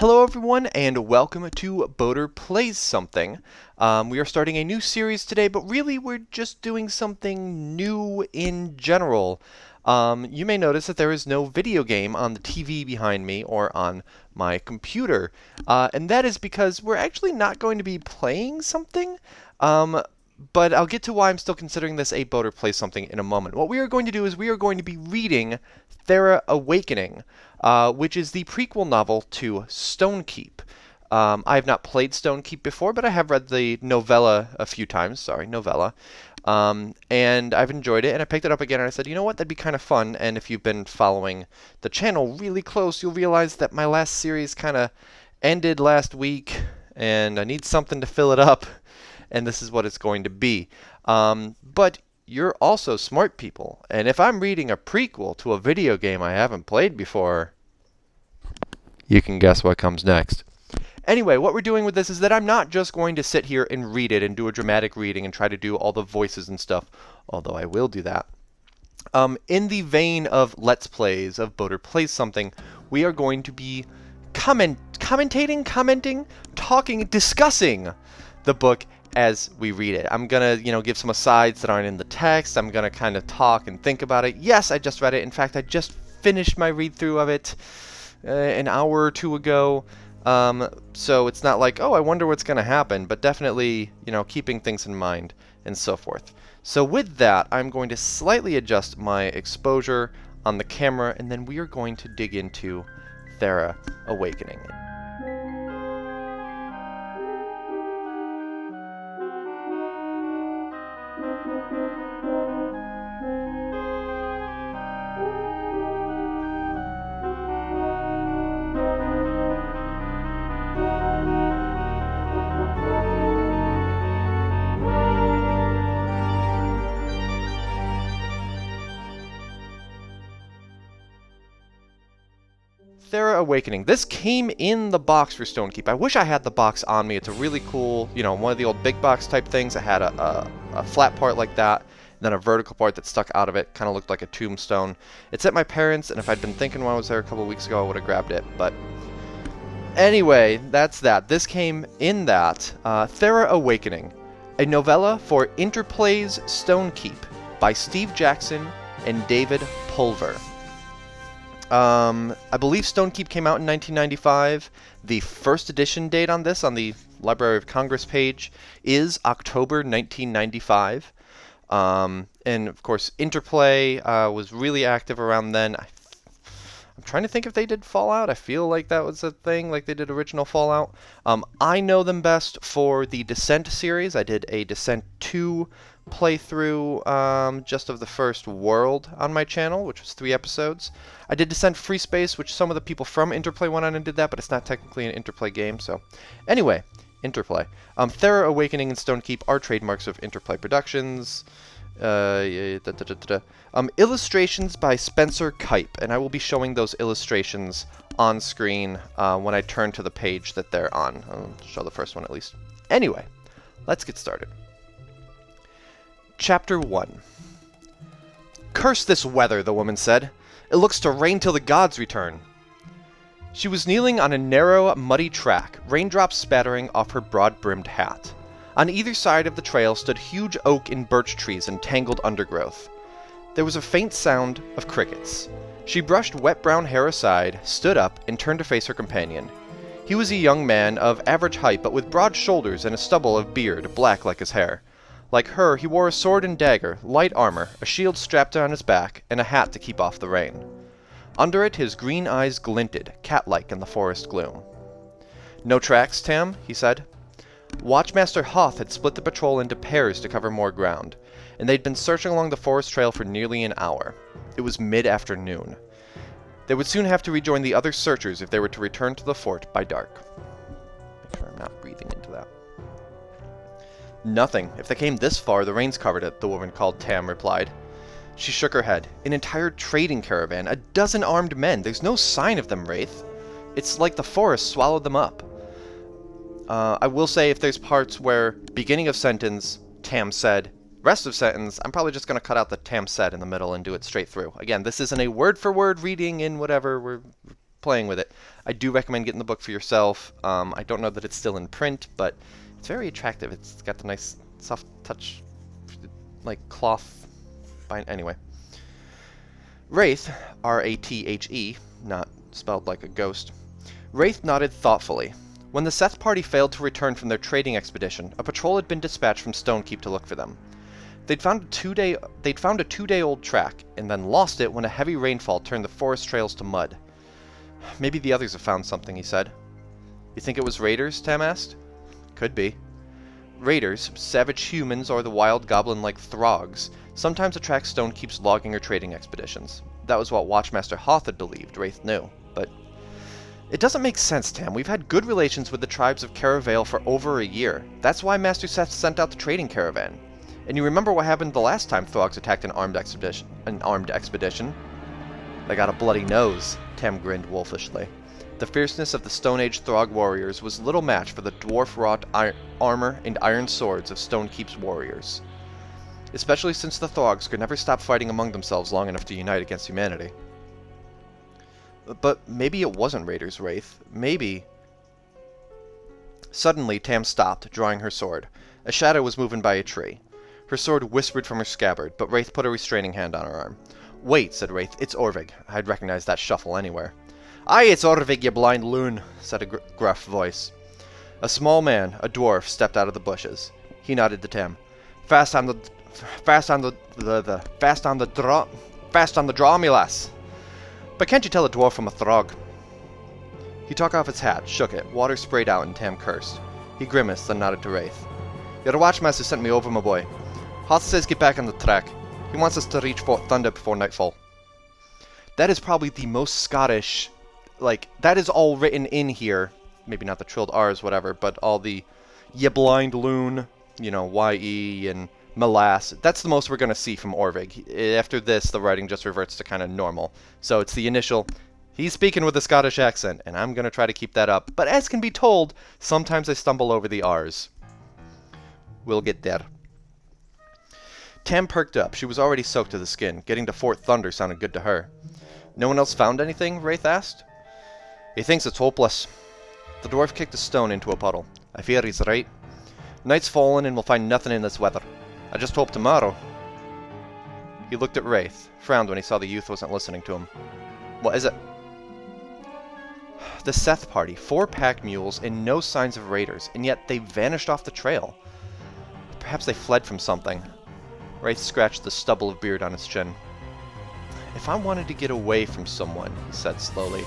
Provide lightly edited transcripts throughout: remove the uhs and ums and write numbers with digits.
Hello everyone and welcome to Boater Plays Something. We are starting a new series today, but really we're just doing something new in general. You may notice that there is no video game on the TV behind me or on my computer. And that is because we're actually not going to be playing something. But I'll get to why I'm still considering this a Boater Plays Something in a moment. What we are going to do is we are going to be reading Thera Awakening, which is the prequel novel to Stonekeep. I have not played Stonekeep before, but I have read the novella a few times. Sorry, novella. And I've enjoyed it, and I picked it up again, and I said, you know what, that'd be kind of fun. And if you've been following the channel really close, you'll realize that my last series kind of ended last week, and I need something to fill it up, and this is what it's going to be. But you're also smart people, and if I'm reading a prequel to a video game I haven't played before, you can guess what comes next. Anyway, what we're doing with this is that I'm not just going to sit here and read it and do a dramatic reading and try to do all the voices and stuff, although I will do that. In the vein of Let's Plays, of Boater Plays Something, we are going to be commenting, talking, discussing the book as we read it. I'm gonna, give some asides that aren't in the text. I'm gonna kind of talk and think about it. Yes, I just read it. In fact, I just finished my read-through of it an hour or two ago. So it's not like, oh, I wonder what's gonna happen, but definitely, keeping things in mind and so forth. So with that, I'm going to slightly adjust my exposure on the camera, and then we are going to dig into Thera Awakening. Thera Awakening. This came in the box for Stonekeep. I wish I had the box on me. It's a really cool, one of the old big box type things. It had a flat part like that, and then a vertical part that stuck out of it. Kind of looked like a tombstone. It's at my parents', and if I'd been thinking when I was there a couple weeks ago, I would have grabbed it. But anyway, that's that. This came in that. Thera Awakening, a novella for Interplay's Stonekeep by Steve Jackson and David Pulver. I believe Stonekeep came out in 1995. The first edition date on this, on the Library of Congress page, is October 1995. And of course, Interplay was really active around then. I'm trying to think if they did Fallout. I feel like that was a thing, like they did original Fallout. I know them best for the Descent series. I did a Descent 2 playthrough just of the first world on my channel, which was 3 episodes. I did Descent Free Space, which some of the people from Interplay went on and did that, but it's not technically an Interplay game, so anyway, Interplay. Thera Awakening and Stonekeep are trademarks of Interplay Productions. Illustrations by Spencer Kipe, and I will be showing those illustrations on screen when I turn to the page that they're on. I'll show the first one at least. Anyway, let's get started. Chapter 1. "Curse this weather," the woman said. "It looks to rain till the gods return." She was kneeling on a narrow, muddy track, raindrops spattering off her broad-brimmed hat. On either side of the trail stood huge oak and birch trees and tangled undergrowth. There was a faint sound of crickets. She brushed wet brown hair aside, stood up, and turned to face her companion. He was a young man of average height, but with broad shoulders and a stubble of beard, black like his hair. Like her, he wore a sword and dagger, light armor, a shield strapped on his back, and a hat to keep off the rain. Under it, his green eyes glinted, cat-like in the forest gloom. "No tracks, Tam?" he said. Watchmaster Hoth had split the patrol into pairs to cover more ground, and they'd been searching along the forest trail for nearly an hour. It was mid-afternoon. They would soon have to rejoin the other searchers if they were to return to the fort by dark. Make sure I'm not breathing into that. "Nothing. If they came this far, the rain's covered it," the woman called Tam replied. She shook her head. "An entire trading caravan, a dozen armed men. There's no sign of them, Rathe. It's like the forest swallowed them up." I will say if there's parts where, beginning of sentence, Tam said, rest of sentence, I'm probably just going to cut out the Tam said in the middle and do it straight through. Again, this isn't a word-for-word reading in whatever. We're playing with it. I do recommend getting the book for yourself. I don't know that it's still in print, but it's very attractive. It's got the nice soft touch, like cloth. Anyway. Rathe, R-A-T-H-E, not spelled like a ghost. Rathe nodded thoughtfully. When the Seth party failed to return from their trading expedition, a patrol had been dispatched from Stonekeep to look for them. They'd found a two-day-old track, and then lost it when a heavy rainfall turned the forest trails to mud. Maybe the others have found something, he said. You think it was raiders? Tam asked. Could be. Raiders, savage humans or the wild goblin-like Throgs, sometimes attract Stonekeep's logging or trading expeditions. That was what Watchmaster Hoth had believed, Rathe knew. But it doesn't make sense, Tam. We've had good relations with the tribes of Caravan for over a year. That's why Master Seth sent out the trading caravan. And you remember what happened the last time Throgs attacked an armed expedition? They got a bloody nose, Tam grinned wolfishly. The fierceness of the Stone Age Throg warriors was little match for the dwarf-wrought armor and iron swords of Stonekeep's warriors. Especially since the Throgs could never stop fighting among themselves long enough to unite against humanity. But maybe it wasn't raiders, Rathe. Maybe... Suddenly, Tam stopped, drawing her sword. A shadow was moving by a tree. Her sword whispered from her scabbard, but Rathe put a restraining hand on her arm. Wait, said Rathe. It's Orvig. I'd recognize that shuffle anywhere. Aye, it's Orvig, you blind loon, said a gruff voice. A small man, a dwarf, stepped out of the bushes. He nodded to Tam. Fast on the draw, me lass. But can't you tell a dwarf from a throg? He took off his hat, shook it, water sprayed out, and Tam cursed. He grimaced, then nodded to Rathe. Your watchmaster sent me over, my boy. Hoth says get back on the track. He wants us to reach Fort Thunder before nightfall. That is probably the most Scottish, that is all written in here. Maybe not the trilled R's, whatever, but all the ye blind loon, Y-E and molass. That's the most we're going to see from Orvig. After this, the writing just reverts to kind of normal. So it's the initial, he's speaking with a Scottish accent, and I'm going to try to keep that up. But as can be told, sometimes I stumble over the R's. We'll get there. Tam perked up. She was already soaked to the skin. Getting to Fort Thunder sounded good to her. No one else found anything? Rathe asked. He thinks it's hopeless. The dwarf kicked a stone into a puddle. I fear he's right. Night's fallen and we'll find nothing in this weather. I just hope tomorrow. He looked at Rathe, frowned when he saw the youth wasn't listening to him. What is it? The Seth party, 4 pack mules and no signs of raiders, and yet they vanished off the trail. Perhaps they fled from something. Rathe scratched the stubble of beard on his chin. If I wanted to get away from someone, he said slowly,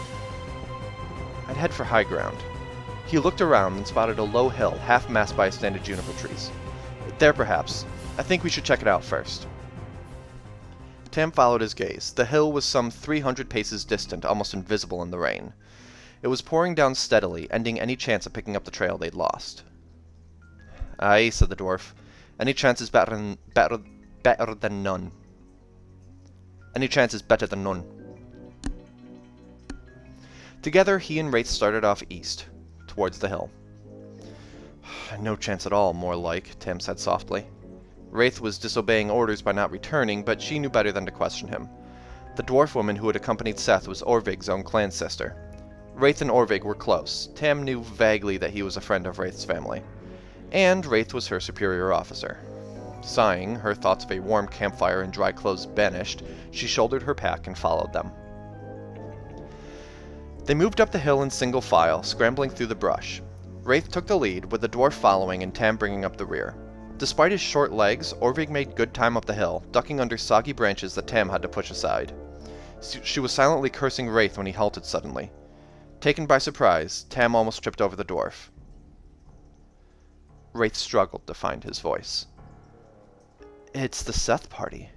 I'd head for high ground. He looked around and spotted a low hill, half masked by a stand of juniper trees. There, perhaps. I think we should check it out first. Tam followed his gaze. The hill was some 300 paces distant, almost invisible in the rain. It was pouring down steadily, ending any chance of picking up the trail they'd lost. Aye, said the dwarf. Any chance is better than none. Any chance is better than none. Together, he and Rathe started off east, towards the hill. No chance at all, more like, Tam said softly. Rathe was disobeying orders by not returning, but she knew better than to question him. The dwarf woman who had accompanied Seth was Orvig's own clan sister. Rathe and Orvig were close. Tam knew vaguely that he was a friend of Rathe's family. And Rathe was her superior officer. Sighing, her thoughts of a warm campfire and dry clothes banished, she shouldered her pack and followed them. They moved up the hill in single file, scrambling through the brush. Rathe took the lead, with the dwarf following and Tam bringing up the rear. Despite his short legs, Orvig made good time up the hill, ducking under soggy branches that Tam had to push aside. She was silently cursing Rathe when he halted suddenly. Taken by surprise, Tam almost tripped over the dwarf. Rathe struggled to find his voice. It's the Seth party.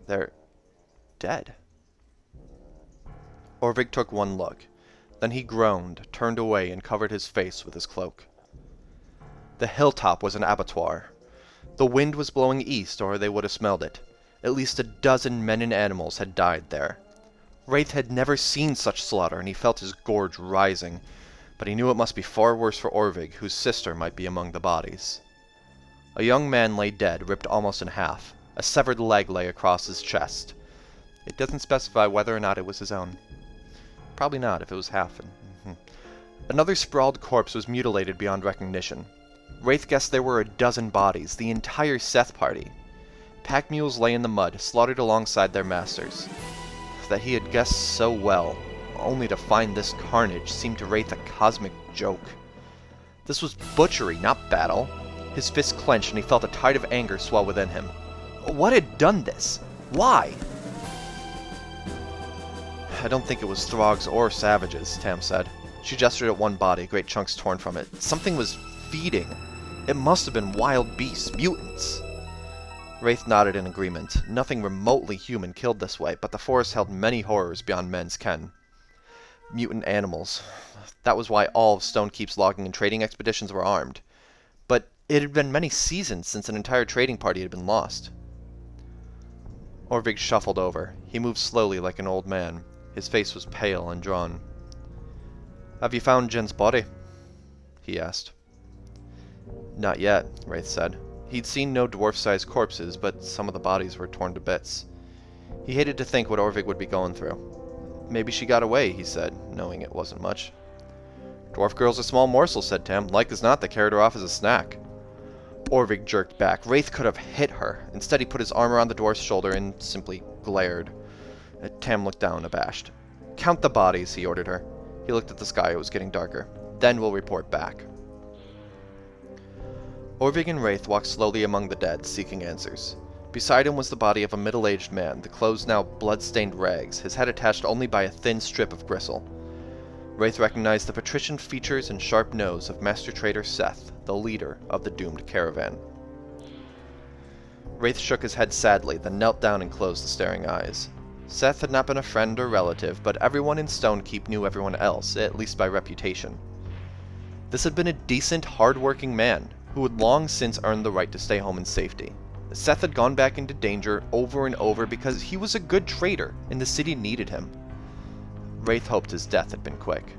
They're dead. Orvig took one look. Then he groaned, turned away, and covered his face with his cloak. The hilltop was an abattoir. The wind was blowing east, or they would have smelled it. At least a dozen men and animals had died there. Rathe had never seen such slaughter, and he felt his gorge rising, but he knew it must be far worse for Orvig, whose sister might be among the bodies. A young man lay dead, ripped almost in half. A severed leg lay across his chest. It doesn't specify whether or not it was his own. Probably not, if it was half. Another sprawled corpse was mutilated beyond recognition. Rathe guessed there were a dozen bodies, the entire Seth party. Pack mules lay in the mud, slaughtered alongside their masters. That he had guessed so well, only to find this carnage, seemed to Rathe a cosmic joke. This was butchery, not battle. His fists clenched and he felt a tide of anger swell within him. What had done this? Why? I don't think it was Throgs or savages, Tam said. She gestured at one body, great chunks torn from it. Something was feeding. It must have been wild beasts, mutants. Rathe nodded in agreement. Nothing remotely human killed this way, but the forest held many horrors beyond men's ken. Mutant animals. That was why all of Stonekeep's logging and trading expeditions were armed. But it had been many seasons since an entire trading party had been lost. Orvig shuffled over. He moved slowly like an old man. His face was pale and drawn. "Have you found Jen's body?" he asked. "Not yet," Rathe said. He'd seen no dwarf-sized corpses, but some of the bodies were torn to bits. He hated to think what Orvig would be going through. "Maybe she got away," he said, knowing it wasn't much. "Dwarf girl's a small morsel," said Tam. "Like as not, they carried her off as a snack." Orvig jerked back. Rathe could have hit her. Instead, he put his arm around the dwarf's shoulder and simply glared. Tam looked down, abashed. "Count the bodies," he ordered her. He looked at the sky. It was getting darker. "Then we'll report back." Orvig and Rathe walked slowly among the dead, seeking answers. Beside him was the body of a middle-aged man, the clothes now blood-stained rags, his head attached only by a thin strip of gristle. Rathe recognized the patrician features and sharp nose of Master Trader Seth, the leader of the doomed caravan. Rathe shook his head sadly, then knelt down and closed the staring eyes. Seth had not been a friend or relative, but everyone in Stonekeep knew everyone else, at least by reputation. This had been a decent, hard-working man, who had long since earned the right to stay home in safety. Seth had gone back into danger over and over because he was a good trader, and the city needed him. Rathe hoped his death had been quick.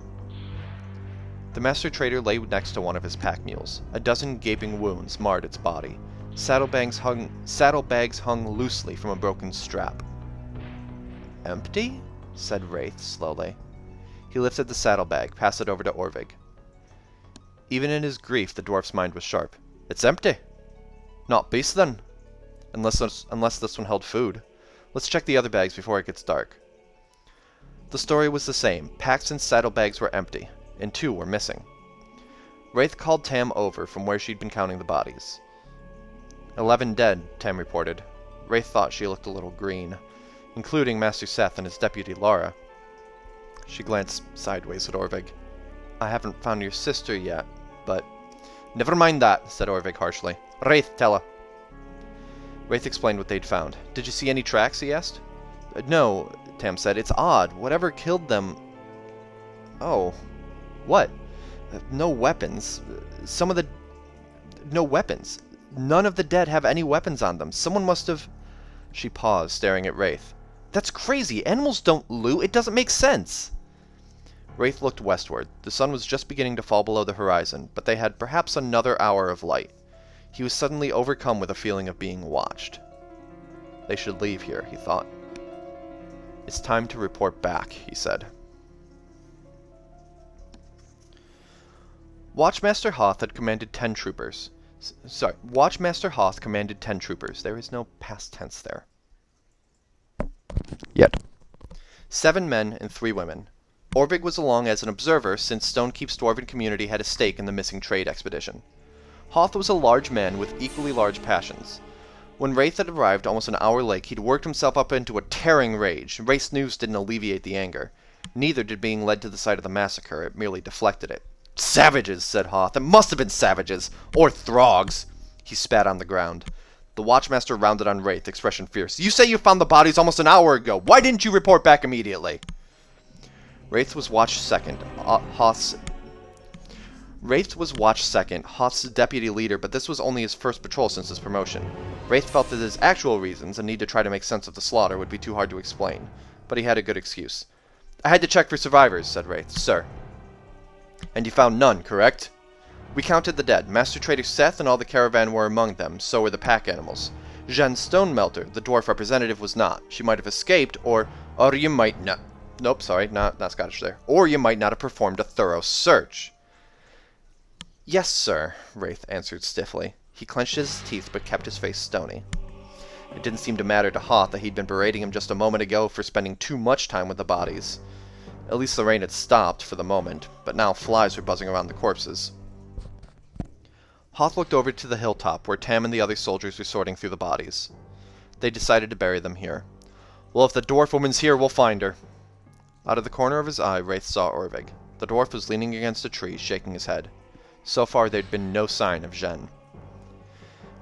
The Master Trader lay next to one of his pack mules. A dozen gaping wounds marred its body. Saddlebags hung loosely from a broken strap. "Empty?" said Rathe slowly. He lifted the saddlebag, passed it over to Orvig. Even in his grief, the dwarf's mind was sharp. "It's empty." "Not beast, then. Unless this one held food. Let's check the other bags before it gets dark." The story was the same. Packs and saddlebags were empty, and 2 were missing. Rathe called Tam over from where she'd been counting the bodies. 11 dead, Tam reported. Rathe thought she looked a little green, including Master Seth and his deputy Laura. She glanced sideways at Orvig. "I haven't found your sister yet, but..." "Never mind that," said Orvig harshly. "Rathe, tell her." Rathe explained what they'd found. "Did you see any tracks?" he asked. "No," Tam said. "It's odd. Whatever killed them..." "Oh. What?" "No weapons. No weapons. None of the dead have any weapons on them. Someone must have..." She paused, staring at Rathe. "That's crazy. Animals don't loot. It doesn't make sense." Rathe looked westward. The sun was just beginning to fall below the horizon, but they had perhaps another hour of light. He was suddenly overcome with a feeling of being watched. They should leave here, he thought. "It's time to report back," he said. Watchmaster Hoth had commanded 10 troopers. Watchmaster Hoth commanded 10 troopers. There is no past tense there. Yet. 7 men and 3 women. Orvig was along as an observer since Stonekeep's dwarven community had a stake in the missing trade expedition. Hoth was a large man with equally large passions. When Rathe had arrived almost an hour late, he'd worked himself up into a tearing rage. Race news didn't alleviate the anger. Neither did being led to the site of the massacre. It merely deflected it. "Savages," said Hoth. "It must have been savages. Or Throgs." He spat on the ground. The Watchmaster rounded on Rathe, expression fierce. "You say you found the bodies almost an hour ago. Why didn't you report back immediately?" Rathe was watched second. Rathe was watched second, Hoth's deputy leader, but this was only his first patrol since his promotion. Rathe felt that his actual reasons, and need to try to make sense of the slaughter, would be too hard to explain. But he had a good excuse. "I had to check for survivors," said Rathe. "Sir." "And you found none, correct?" "We counted the dead. Master Trader Seth and all the caravan were among them, so were the pack animals. Jeanne Stonemelter, the dwarf representative, was not. She might have escaped, or you might not." Nope, sorry, not Scottish there. Or you might not have performed a thorough search. Yes, sir, Rathe answered stiffly. He clenched his teeth but kept his face stony. It didn't seem to matter to Hoth that he'd been berating him just a moment ago for spending too much time with the bodies. At least the rain had stopped for the moment, but now flies were buzzing around the corpses. Hoth looked over to the hilltop where Tam and the other soldiers were sorting through the bodies. They decided to bury them here. Well, if the dwarf woman's here, we'll find her. Out of the corner of his eye, Rathe saw Orvig. The dwarf was leaning against a tree, shaking his head. So far, there'd been no sign of Jen.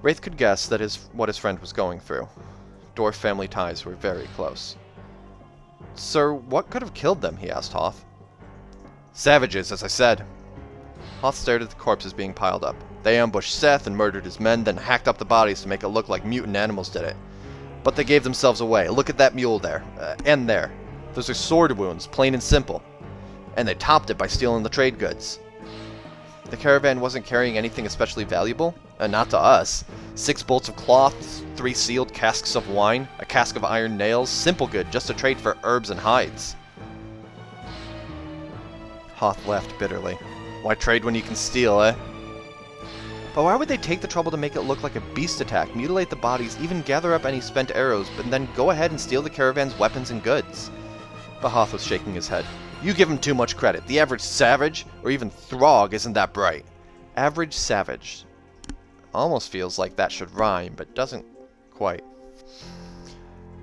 Rathe could guess that what his friend was going through. Dwarf family ties were very close. Sir, what could have killed them? He asked Hoth. Savages, as I said. Hoth stared at the corpses being piled up. They ambushed Seth and murdered his men, then hacked up the bodies to make it look like mutant animals did it. But they gave themselves away. Look at that mule there. And there. Those are sword wounds, plain and simple. And they topped it by stealing the trade goods. The caravan wasn't carrying anything especially valuable. Not to us. 6 bolts of cloth, 3 sealed casks of wine, a cask of iron nails, simple good, just a trade for herbs and hides. Hoth laughed bitterly. Why trade when you can steal, eh? But why would they take the trouble to make it look like a beast attack, mutilate the bodies, even gather up any spent arrows, but then go ahead and steal the caravan's weapons and goods? But Hoth was shaking his head. You give him too much credit. The average savage, or even throg, isn't that bright. Average savage. Almost feels like that should rhyme, but doesn't quite.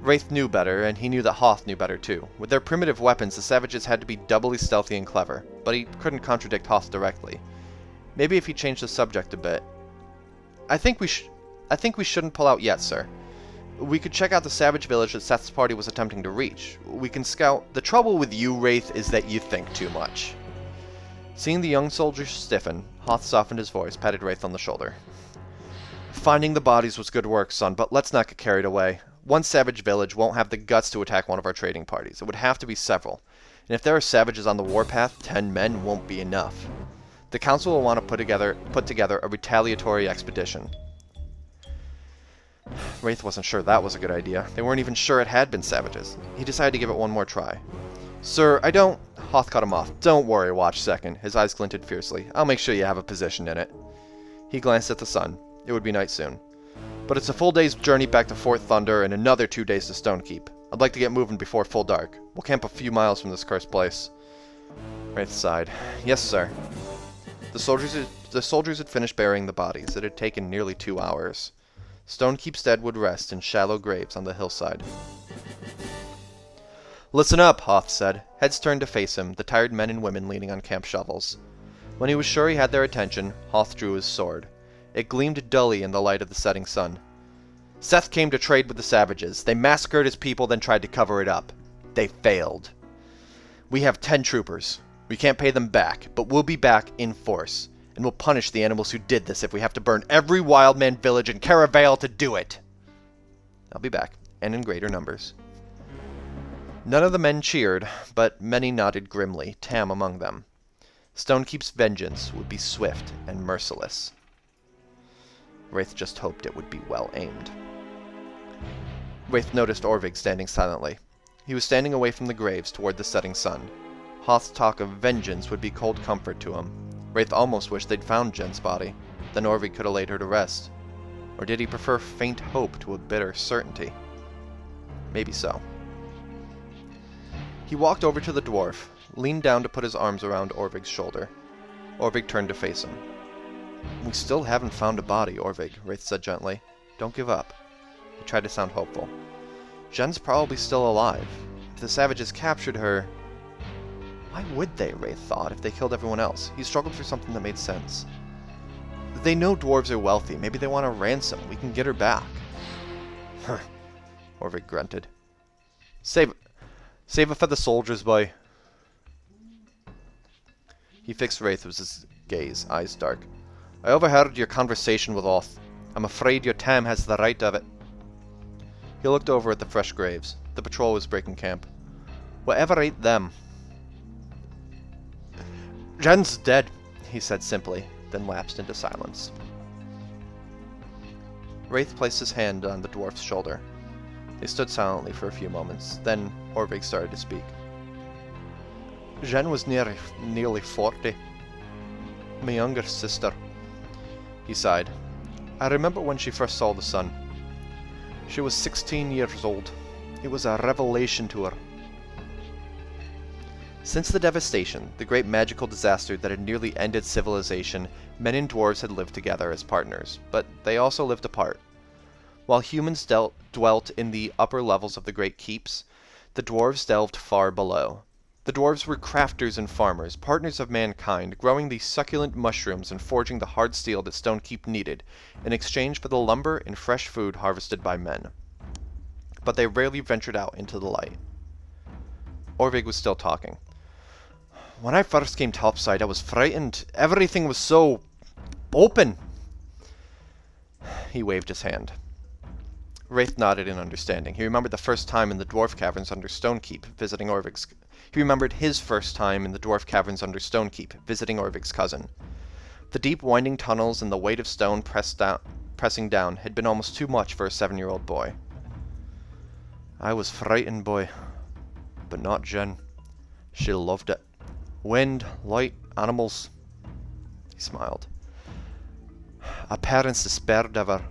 Rathe knew better, and he knew that Hoth knew better too. With their primitive weapons, the savages had to be doubly stealthy and clever, but he couldn't contradict Hoth directly. Maybe if he changed the subject a bit. I think we shouldn't pull out yet, sir. We could check out the savage village that Seth's party was attempting to reach. We can scout. The trouble with you, Rathe, is that you think too much. Seeing the young soldier stiffen, Hoth softened his voice, patted Rathe on the shoulder. Finding the bodies was good work, son, but let's not get carried away. One savage village won't have the guts to attack one of our trading parties. It would have to be several. And if there are savages on the warpath, 10 men won't be enough. The council will want to put together a retaliatory expedition. Rathe wasn't sure that was a good idea. They weren't even sure it had been savages. He decided to give it one more try. Sir, I don't... Hoth cut him off. Don't worry, watch second. His eyes glinted fiercely. I'll make sure you have a position in it. He glanced at the sun. It would be night soon. But it's a full day's journey back to Fort Thunder and another 2 days to Stonekeep. I'd like to get moving before full dark. We'll camp a few miles from this cursed place. Rathe sighed. Yes, sir. The soldiers had finished burying the bodies. It had taken nearly 2 hours. Stonekeep's dead would rest in shallow graves on the hillside. Listen up, Hoth said. Heads turned to face him, the tired men and women leaning on camp shovels. When he was sure he had their attention, Hoth drew his sword. It gleamed dully in the light of the setting sun. Seth came to trade with the savages. They massacred his people, then tried to cover it up. They failed. We have 10 troopers. We can't pay them back, but we'll be back in force. And we'll punish the animals who did this if we have to burn every wildman village in Caravan to do it. I'll be back, and in greater numbers. None of the men cheered, but many nodded grimly, Tam among them. Stonekeep's vengeance would be swift and merciless. Rathe just hoped it would be well aimed. Rathe noticed Orvig standing silently. He was standing away from the graves toward the setting sun. Hoth's talk of vengeance would be cold comfort to him. Rathe almost wished they'd found Jen's body. Then Orvig could have laid her to rest. Or did he prefer faint hope to a bitter certainty? Maybe so. He walked over to the dwarf, leaned down to put his arms around Orvig's shoulder. Orvig turned to face him. We still haven't found a body, Orvig, Rathe said gently. Don't give up. He tried to sound hopeful. Jen's probably still alive. If the savages captured her... Why would they, Rathe thought, if they killed everyone else? He struggled for something that made sense. They know dwarves are wealthy. Maybe they want a ransom. We can get her back. Huh. Orvig grunted. Save it for the soldiers, boy. He fixed Rathe with his gaze, eyes dark. I overheard your conversation with Oth. I'm afraid your Tam has the right of it. He looked over at the fresh graves. The patrol was breaking camp. Whatever ate them? Jen's dead, he said simply, then lapsed into silence. Rathe placed his hand on the dwarf's shoulder. They stood silently for a few moments. Then Orvig started to speak. Jen was nearly 40. My younger sister. He sighed. I remember when she first saw the sun. She was 16 years old. It was a revelation to her. Since the devastation, the great magical disaster that had nearly ended civilization, men and dwarves had lived together as partners, but they also lived apart. While humans dwelt in the upper levels of the great keeps, the dwarves delved far below. The dwarves were crafters and farmers, partners of mankind, growing the succulent mushrooms and forging the hard steel that Stonekeep needed, in exchange for the lumber and fresh food harvested by men. But they rarely ventured out into the light. Orvig was still talking. When I first came topside, I was frightened. Everything was so open. He waved his hand. Rathe nodded in understanding. He remembered the first time in the dwarf caverns under Stonekeep, visiting Orvig's... He remembered his first time in the dwarf caverns under Stonekeep, visiting Orvig's cousin. The deep, winding tunnels and the weight of stone pressing down had been almost too much for a 7-year-old boy. I was frightened, boy. But not Jen. She loved it. Wind, light, animals. He smiled. Our parents despaired of her.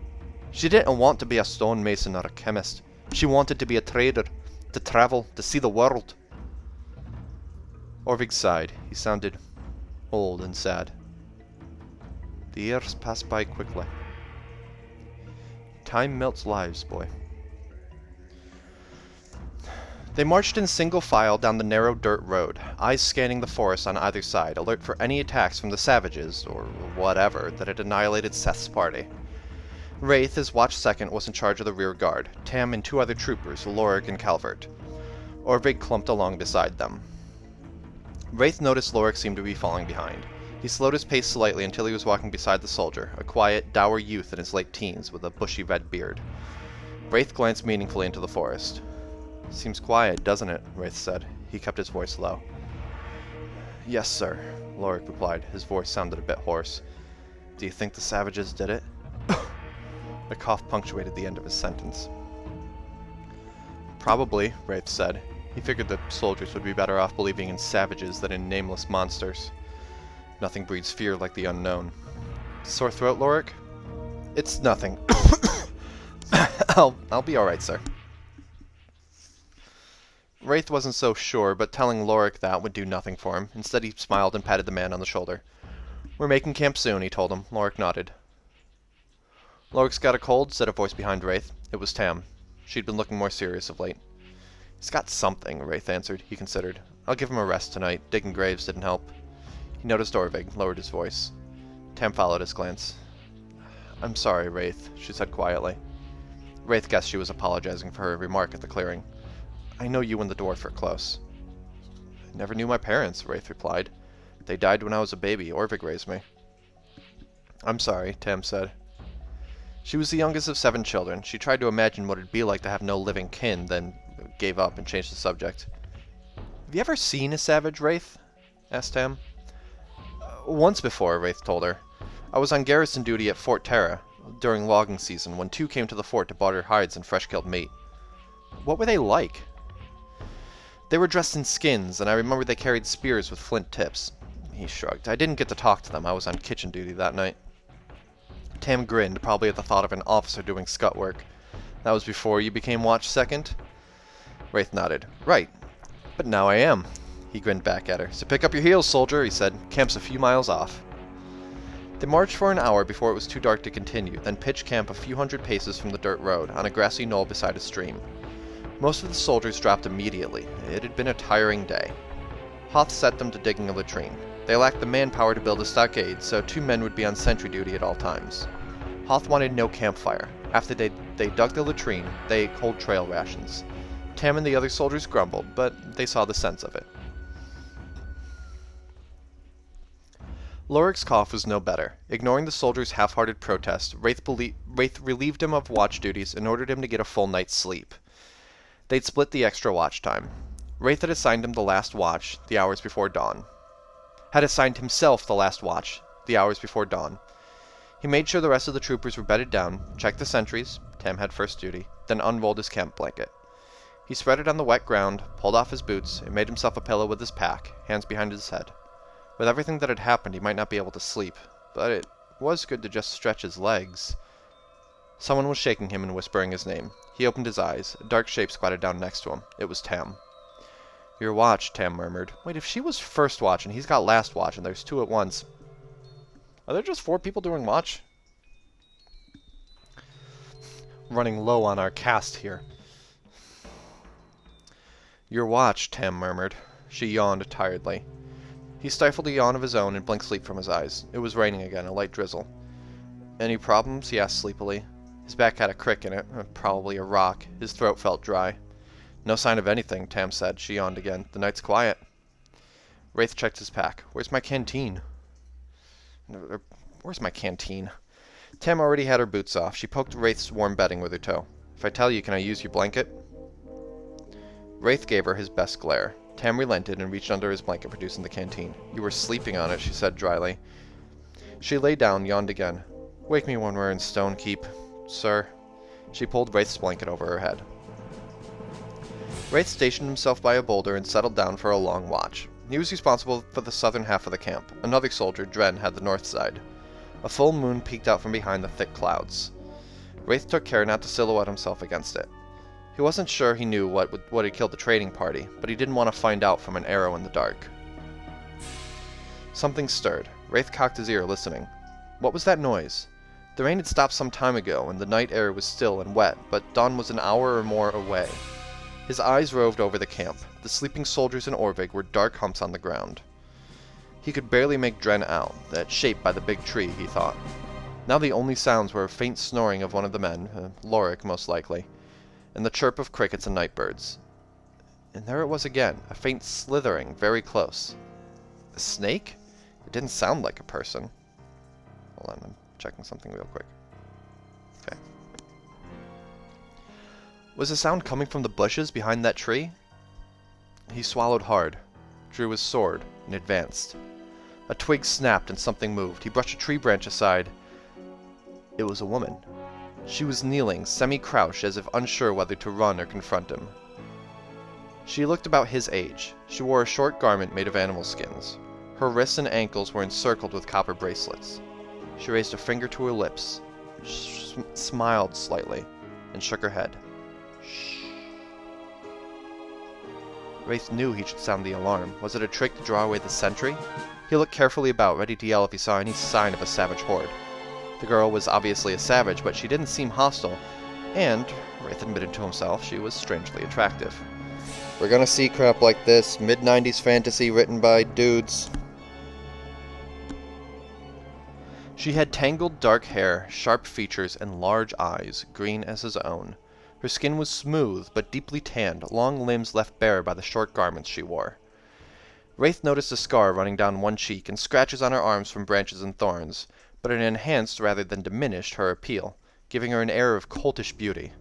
She didn't want to be a stonemason or a chemist. She wanted to be a trader, to travel, to see the world. Orvig sighed. He sounded old and sad. The years passed by quickly. Time melts lives, boy. They marched in single file down the narrow dirt road, eyes scanning the forest on either side, alert for any attacks from the savages, or whatever, that had annihilated Seth's party. Rathe, his watch second, was in charge of the rear guard, Tam and 2 other troopers, Lorik and Calvert. Orvig clumped along beside them. Rathe noticed Lorik seemed to be falling behind. He slowed his pace slightly until he was walking beside the soldier, a quiet, dour youth in his late teens with a bushy red beard. Rathe glanced meaningfully into the forest. Seems quiet, doesn't it? Rathe said. He kept his voice low. Yes, sir, Lorik replied. His voice sounded a bit hoarse. Do you think the savages did it? A cough punctuated the end of his sentence. Probably, Rathe said. He figured the soldiers would be better off believing in savages than in nameless monsters. Nothing breeds fear like the unknown. Sore throat, Lorik? It's nothing. I'll be alright, sir. Rathe wasn't so sure, but telling Lorik that would do nothing for him. Instead, he smiled and patted the man on the shoulder. We're making camp soon, he told him. Lorik nodded. Lorik's got a cold, said a voice behind Rathe. It was Tam. She'd been looking more serious of late. He's got something, Rathe answered. He considered. I'll give him a rest tonight. Digging graves didn't help. He noticed Orvig, lowered his voice. Tam followed his glance. I'm sorry, Rathe, she said quietly. Rathe guessed she was apologizing for her remark at the clearing. I know you and the dwarf are close. I never knew my parents, Rathe replied. They died when I was a baby. Orvig raised me. I'm sorry, Tam said. She was the youngest of 7 children. She tried to imagine what it'd be like to have no living kin, then gave up and changed the subject. Have you ever seen a savage, Rathe? Asked Tam. Once before, Rathe told her. I was on garrison duty at Fort Thera during logging season when 2 came to the fort to barter hides and fresh-killed meat. What were they like? They were dressed in skins, and I remember they carried spears with flint tips. He shrugged. I didn't get to talk to them. I was on kitchen duty that night. Tam grinned, probably at the thought of an officer doing scut work. That was before you became watch second? Rathe nodded. Right. But now I am. He grinned back at her. So pick up your heels, soldier, he said. Camp's a few miles off. They marched for an hour before it was too dark to continue, then pitched camp a few hundred paces from the dirt road, on a grassy knoll beside a stream. Most of the soldiers dropped immediately. It had been a tiring day. Hoth set them to digging a latrine. They lacked the manpower to build a stockade, so 2 men would be on sentry duty at all times. Hoth wanted no campfire. After they dug the latrine, they ate cold trail rations. Tam and the other soldiers grumbled, but they saw the sense of it. Lorik's cough was no better. Ignoring the soldiers' half-hearted protest, Rathe relieved him of watch duties and ordered him to get a full night's sleep. They'd split the extra watch time. Rathe had assigned him the last watch, the hours before dawn. Had assigned himself the last watch, the hours before dawn. He made sure the rest of the troopers were bedded down, checked the sentries, Tam had first duty, then unrolled his camp blanket. He spread it on the wet ground, pulled off his boots, and made himself a pillow with his pack, hands behind his head. With everything that had happened, he might not be able to sleep, but it was good to just stretch his legs. Someone was shaking him and whispering his name. He opened his eyes. A dark shape squatted down next to him. It was Tam. Your watch, Tam murmured. Wait, if she was first watch and he's got last watch and there's two at once, are there just 4 people doing watch? Running low on our cast here. Your watch, Tam murmured. She yawned tiredly. He stifled a yawn of his own and blinked sleep from his eyes. It was raining again, a light drizzle. Any problems? He asked sleepily. His back had a crick in it, probably a rock. His throat felt dry. No sign of anything, Tam said. She yawned again. The night's quiet. Rathe checked his pack. Where's my canteen? Where's my canteen? Tam already had her boots off. She poked Rathe's warm bedding with her toe. If I tell you, can I use your blanket? Rathe gave her his best glare. Tam relented and reached under his blanket, producing the canteen. You were sleeping on it, she said dryly. She lay down, yawned again. Wake me when we're in Stonekeep, sir. She pulled Rathe's blanket over her head. Rathe stationed himself by a boulder and settled down for a long watch. He was responsible for the southern half of the camp. Another soldier, Dren, had the north side. A full moon peeked out from behind the thick clouds. Rathe took care not to silhouette himself against it. He wasn't sure he knew what had killed the trading party, but he didn't want to find out from an arrow in the dark. Something stirred. Rathe cocked his ear, listening. What was that noise? The rain had stopped some time ago, and the night air was still and wet, but dawn was an hour or more away. His eyes roved over the camp. The sleeping soldiers in Orvig were dark humps on the ground. He could barely make Dren out, that shape by the big tree, he thought. Now the only sounds were a faint snoring of one of the men, Lorik most likely, and the chirp of crickets and nightbirds. And there it was again, a faint slithering very close. A snake? It didn't sound like a person. Hold on, I'm checking something real quick. Okay. Was the sound coming from the bushes behind that tree? He swallowed hard, drew his sword, and advanced. A twig snapped and something moved. He brushed a tree branch aside. It was a woman. She was kneeling, semi-crouched, as if unsure whether to run or confront him. She looked about his age. She wore a short garment made of animal skins. Her wrists and ankles were encircled with copper bracelets. She raised a finger to her lips, smiled slightly, and shook her head. Shh. Rathe knew he should sound the alarm. Was it a trick to draw away the sentry? He looked carefully about, ready to yell if he saw any sign of a savage horde. The girl was obviously a savage, but she didn't seem hostile, and, Rathe admitted to himself, she was strangely attractive. We're gonna see crap like this, mid-90s fantasy written by dudes. She had tangled dark hair, sharp features, and large eyes, green as his own. Her skin was smooth, but deeply tanned, long limbs left bare by the short garments she wore. Rathe noticed a scar running down one cheek and scratches on her arms from branches and thorns, but it enhanced rather than diminished her appeal, giving her an air of coltish beauty,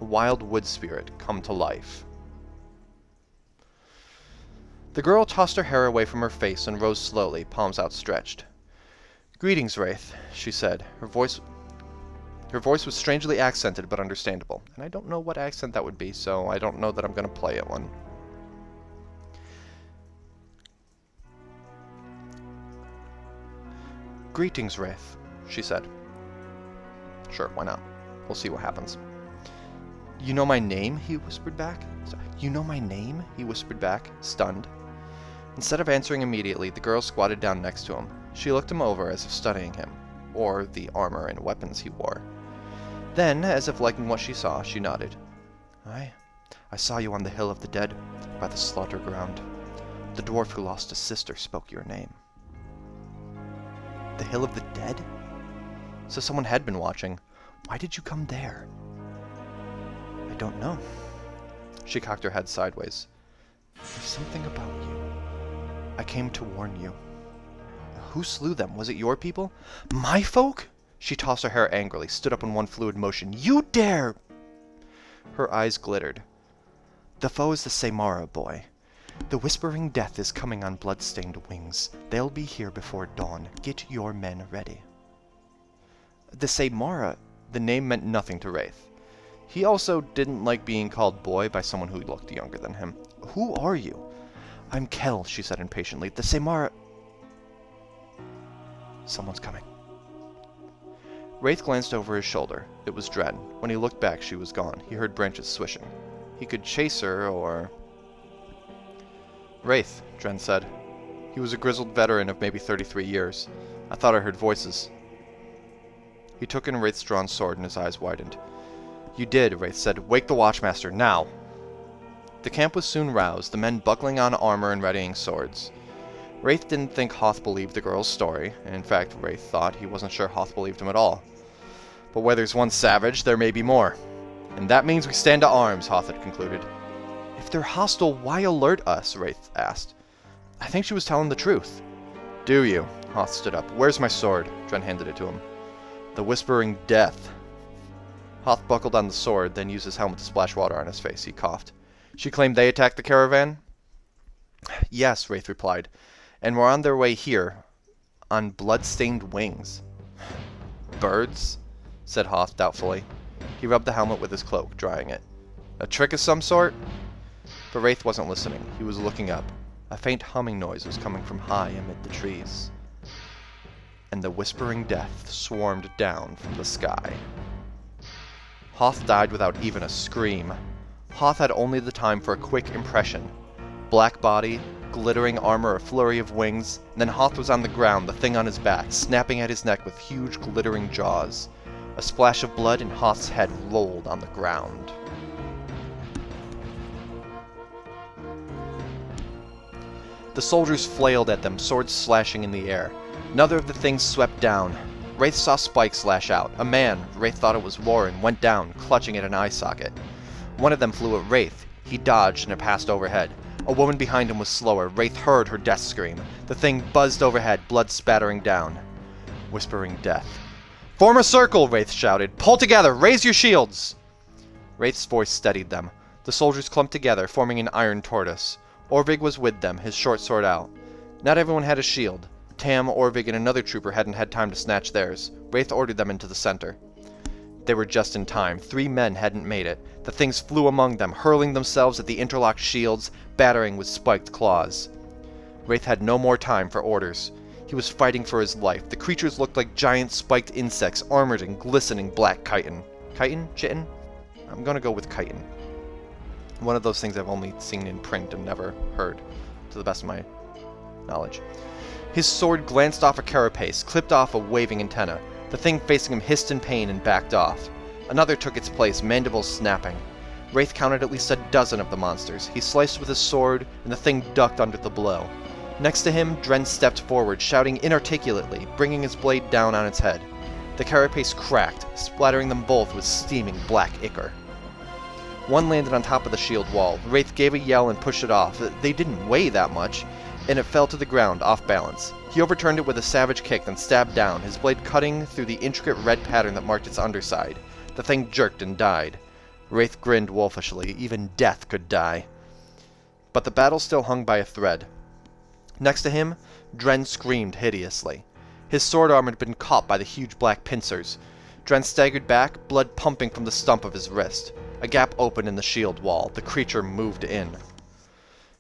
a wild wood spirit come to life. The girl tossed her hair away from her face and rose slowly, palms outstretched. Greetings, Rathe, she said. Her voice was strangely accented but understandable, and I don't know what accent that would be, so I don't know that I'm going to play it one. Greetings, Rathe, she said. Sure, why not? We'll see what happens. You know my name? He whispered back. You know my name? He whispered back, stunned. Instead of answering immediately, the girl squatted down next to him. She looked him over as if studying him, or the armor and weapons he wore. Then, as if liking what she saw, she nodded. I saw you on the Hill of the Dead, by the slaughter ground. The dwarf who lost a sister spoke your name. The Hill of the Dead? So someone had been watching. Why did you come there? I don't know. She cocked her head sideways. There's something about you. I came to warn you. Who slew them? Was it your people? My folk? She tossed her hair angrily, stood up in one fluid motion. You dare! Her eyes glittered. The foe is the Samara, boy. The whispering death is coming on blood-stained wings. They'll be here before dawn. Get your men ready. The Samara, the name meant nothing to Rathe. He also didn't like being called boy by someone who looked younger than him. Who are you? I'm Kel, she said impatiently. The Samara... Someone's coming. Rathe glanced over his shoulder. It was Dren. When he looked back, she was gone. He heard branches swishing. He could chase her, or... Rathe, Dren said. He was a grizzled veteran of maybe 33 years. I thought I heard voices. He took in Rathe's drawn sword, and his eyes widened. You did, Rathe said. Wake the Watchmaster, now! The camp was soon roused, the men buckling on armor and readying swords. Rathe didn't think Hoth believed the girl's story. In fact, Rathe thought he wasn't sure Hoth believed him at all. But where there's one savage, there may be more. And that means we stand to arms, Hoth had concluded. If they're hostile, why alert us? Rathe asked. I think she was telling the truth. Do you? Hoth stood up. Where's my sword? Dren handed it to him. The Whispering Death. Hoth buckled on the sword, then used his helmet to splash water on his face. He coughed. She claimed they attacked the caravan? Yes, Rathe replied. And were on their way here, on blood-stained wings. Birds? Said Hoth doubtfully. He rubbed the helmet with his cloak, drying it. A trick of some sort? But Rathe wasn't listening. He was looking up. A faint humming noise was coming from high amid the trees. And the Whispering Death swarmed down from the sky. Hoth died without even a scream. Hoth had only the time for a quick impression. Black body, glittering armor, a flurry of wings, and then Hoth was on the ground, the thing on his back, snapping at his neck with huge glittering jaws. A splash of blood and Hoth's head rolled on the ground. The soldiers flailed at them, swords slashing in the air. Another of the things swept down. Rathe saw spikes lash out. A man, Rathe thought it was Warren, went down, clutching at an eye socket. One of them flew at Rathe. He dodged and it passed overhead. A woman behind him was slower. Rathe heard her death scream. The thing buzzed overhead, blood spattering down. Whispering Death. Form a circle, Rathe shouted. Pull together! Raise your shields! Rathe's voice steadied them. The soldiers clumped together, forming an iron tortoise. Orvig was with them, his short sword out. Not everyone had a shield. Tam, Orvig, and another trooper hadn't had time to snatch theirs. Rathe ordered them into the center. They were just in time. 3 men hadn't made it. The things flew among them, hurling themselves at the interlocked shields, battering with spiked claws. Rathe had no more time for orders. He was fighting for his life. The creatures looked like giant spiked insects, armored in glistening black chitin. Chitin? Chitin? I'm gonna go with chitin. One of those things I've only seen in print and never heard, to the best of my knowledge. His sword glanced off a carapace, clipped off a waving antenna. The thing facing him hissed in pain and backed off. Another took its place, mandibles snapping. Rathe counted at least a dozen of the monsters. He sliced with his sword, and the thing ducked under the blow. Next to him, Dren stepped forward, shouting inarticulately, bringing his blade down on its head. The carapace cracked, splattering them both with steaming black ichor. One landed on top of the shield wall. Rathe gave a yell and pushed it off. They didn't weigh that much, and it fell to the ground, off balance. He overturned it with a savage kick, then stabbed down, his blade cutting through the intricate red pattern that marked its underside. The thing jerked and died. Rathe grinned wolfishly. Even death could die. But the battle still hung by a thread. Next to him, Dren screamed hideously. His sword arm had been caught by the huge black pincers. Dren staggered back, blood pumping from the stump of his wrist. A gap opened in the shield wall. The creature moved in.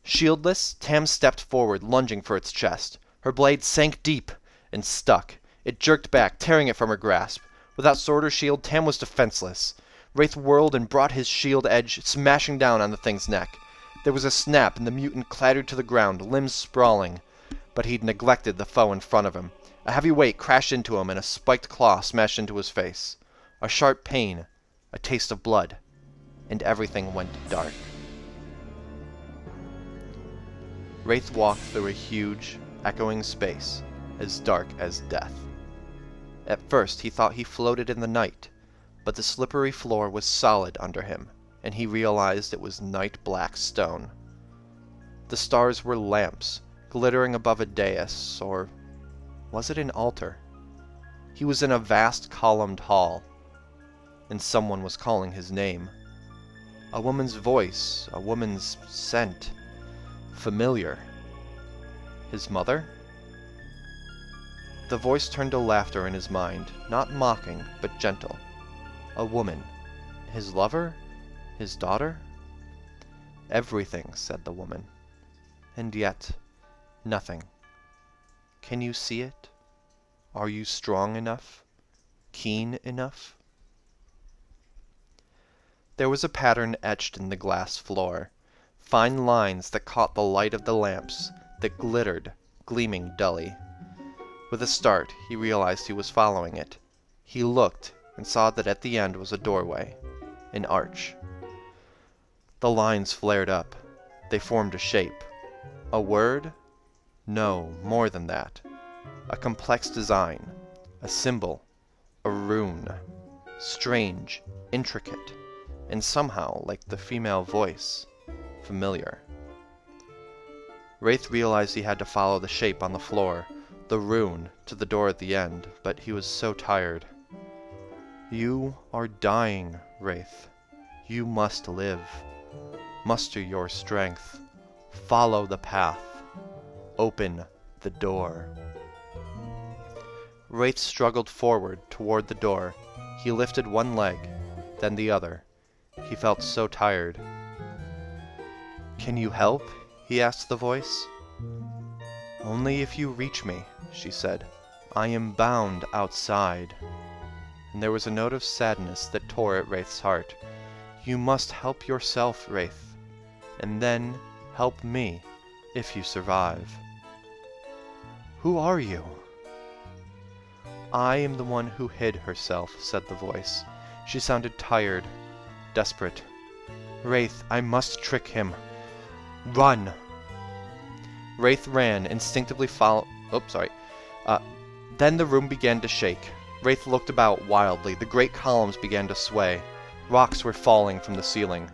Shieldless, Tam stepped forward, lunging for its chest. Her blade sank deep and stuck. It jerked back, tearing it from her grasp. Without sword or shield, Tam was defenseless. Rathe whirled and brought his shield edge smashing down on the thing's neck. There was a snap, and the mutant clattered to the ground, limbs sprawling. But he'd neglected the foe in front of him. A heavy weight crashed into him, and a spiked claw smashed into his face. A sharp pain, a taste of blood, and everything went dark. Rathe walked through a huge, echoing space, as dark as death. At first he thought he floated in the night, but the slippery floor was solid under him, and he realized it was night-black stone. The stars were lamps, glittering above a dais, or was it an altar? He was in a vast columned hall, and someone was calling his name. A woman's voice, a woman's scent. Familiar. His mother? The voice turned to laughter in his mind, not mocking, but gentle. A woman. His lover? His daughter? Everything, said the woman. And yet, nothing. Can you see it? Are you strong enough? Keen enough? There was a pattern etched in the glass floor, fine lines that caught the light of the lamps, that glittered, gleaming dully. With a start, he realized he was following it. He looked and saw that at the end was a doorway, an arch. The lines flared up. They formed a shape. A word? No, more than that. A complex design, a symbol, a rune. Strange, intricate, and somehow, like the female voice, familiar. Rathe realized he had to follow the shape on the floor, the rune, to the door at the end, but he was so tired. You are dying, Rathe. You must live. Muster your strength. Follow the path. Open the door. Rathe struggled forward toward the door. He lifted one leg, then the other. He felt so tired. Can you help? He asked the voice. Only if you reach me, she said. I am bound outside. And there was a note of sadness that tore at Rathe's heart. You must help yourself, Rathe, and then help me if you survive. Who are you? I am the one who hid herself, said the voice. She sounded tired, desperate. Rathe, I must trick him. Run! Rathe ran, instinctively Then the room began to shake. Rathe looked about wildly. The great columns began to sway. Rocks were falling from the ceiling.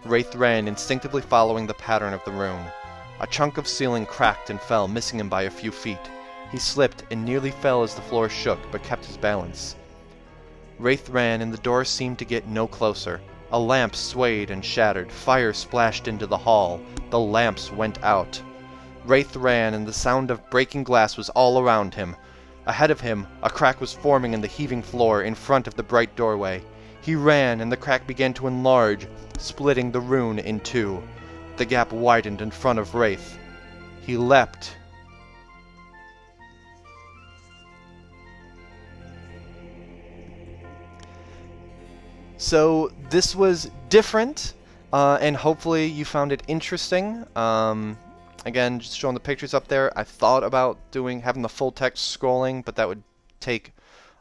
Rathe ran, instinctively following the pattern of the rune. A chunk of ceiling cracked and fell, missing him by a few feet. He slipped and nearly fell as the floor shook, but kept his balance. Rathe ran, and the door seemed to get no closer. A lamp swayed and shattered. Fire splashed into the hall. The lamps went out. Rathe ran, and the sound of breaking glass was all around him. Ahead of him, a crack was forming in the heaving floor in front of the bright doorway. He ran, and the crack began to enlarge, splitting the rune in two. The gap widened in front of Rathe. He leapt. So this was different, and hopefully you found it interesting. Again, just showing the pictures up there. I thought about having the full text scrolling, but that would take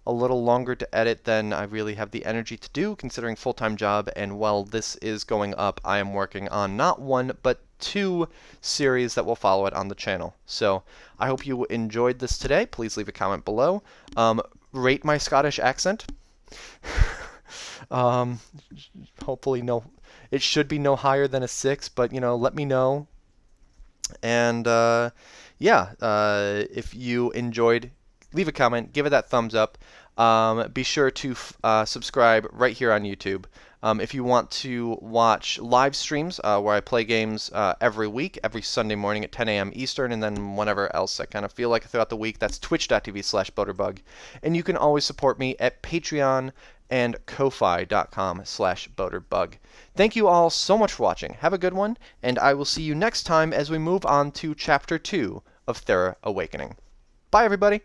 a little longer to edit than I really have the energy to do, considering full-time job. And while this is going up, I am working on not one, but 2 series that will follow it on the channel. So I hope you enjoyed this today. Please leave a comment below. Rate my Scottish accent. Hopefully it should be no higher than a 6, but let me know. And if you enjoyed, leave a comment, give it that thumbs up. Be sure to subscribe right here on YouTube. If you want to watch live streams where I play games every week, every Sunday morning at 10 a.m. Eastern, and then whenever else I kind of feel like throughout the week, that's twitch.tv/boaterbug. And you can always support me at Patreon and ko-fi.com/boaterbug. Thank you all so much for watching. Have a good one, and I will see you next time as we move on to Chapter 2 of Thera Awakening. Bye, everybody!